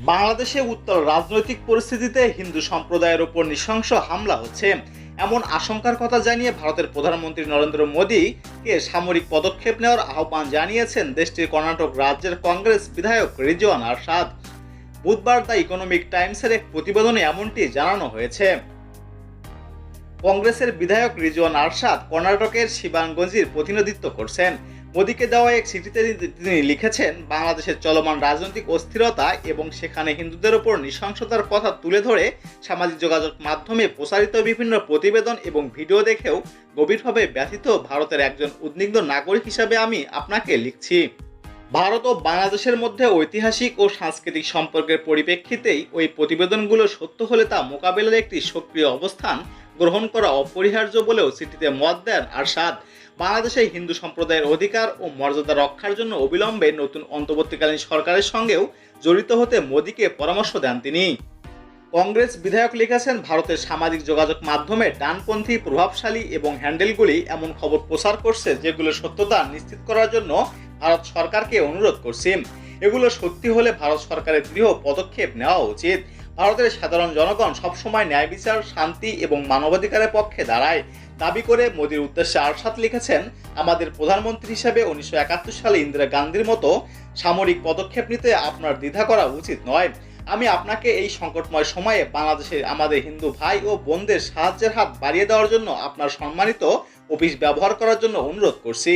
বাংলাদেশে উত্তর রাজনৈতিক পরিস্থিতিতে হিন্দু সম্প্রদায়ের উপর নৃশংস হামলা হচ্ছে এমন আশঙ্কার কথা জানিয়ে ভারতের প্রধানমন্ত্রী নরেন্দ্র মোদীকে সামরিক পদক্ষেপ নেওয়ার আহ্বান জানিয়েছেন দেশটির কর্ণাটক রাজ্যের কংগ্রেস বিধায়ক রিজওয়ান আরশাদ। বুধবার দ্য ইকোনমিক টাইমসের এক প্রতিবেদনে এমনটি জানানো হয়েছে। কংগ্রেসের বিধায়ক রিজওয়ান আরশাদ কর্ণাটকের শিবানগঞ্জের প্রতিনিধিত্ব করছেন। মোদীকে দেওয়া এক চিঠিতে তিনি লিখেছেন, বাংলাদেশের চলমান রাজনৈতিক অস্থিরতা এবং সেখানে হিন্দুদের ওপর নৃশংসতার কথা তুলে ধরে সামাজিক যোগাযোগ মাধ্যমে প্রচারিত বিভিন্ন প্রতিবেদন এবং ভিডিও দেখেও গভীরভাবে ব্যথিত ভারতের একজন উদ্বিগ্ন নাগরিক হিসাবে আমি আপনাকে লিখছি। ভারত ও বাংলাদেশের মধ্যে ঐতিহাসিক ও সাংস্কৃতিক সম্পর্কের পরিপ্রেক্ষিতেই ওই প্রতিবেদনগুলো সত্য হলে তা মোকাবেলার একটি সক্রিয় অবস্থান গ্রহণ করা অপরিহার্য বলেও চিঠিতে মত দেন আরশাদ। বাংলাদেশে হিন্দু সম্প্রদায়ের অধিকার ও মর্যাদা রক্ষার জন্য অবিলম্বে নতুন অন্তর্বর্তীকালীন সরকারের সঙ্গেও জড়িত হতে মোদীকে পরামর্শ দেন তিনি। কংগ্রেস বিধায়ক লিখেছেন, ভারতের সামাজিক যোগাযোগ মাধ্যমে ডানপন্থী প্রভাবশালী এবং হ্যান্ডেলগুলি এমন খবর প্রচার করছে যেগুলোর সত্যতা নিশ্চিত করার জন্য ভারত সরকারকে অনুরোধ করছি। এগুলো সত্যি হলে ভারত সরকারের দৃঢ় পদক্ষেপ নেওয়া উচিত। ভারতের সাধারণ জনগণ সবসময় ন্যায় বিচার, শান্তি এবং মানবাধিকারের পক্ষে দাঁড়ায় দাবি করে মোদীর উদ্দেশ্যে আরশাদ লিখেছেন, আমাদের প্রধানমন্ত্রী হিসেবে 1971 সালে ইন্দিরা গান্ধীর মতো সামরিক পদক্ষেপ নিতে আপনার দ্বিধা করা উচিত নয়। আমি আপনাকে এই সংকটময় সময়ে বাংলাদেশে আমাদের হিন্দু ভাই ও বোনদের সাহায্যের হাত বাড়িয়ে দেওয়ার জন্য আপনার সম্মানিত অফিস ব্যবহার করার জন্য অনুরোধ করছি।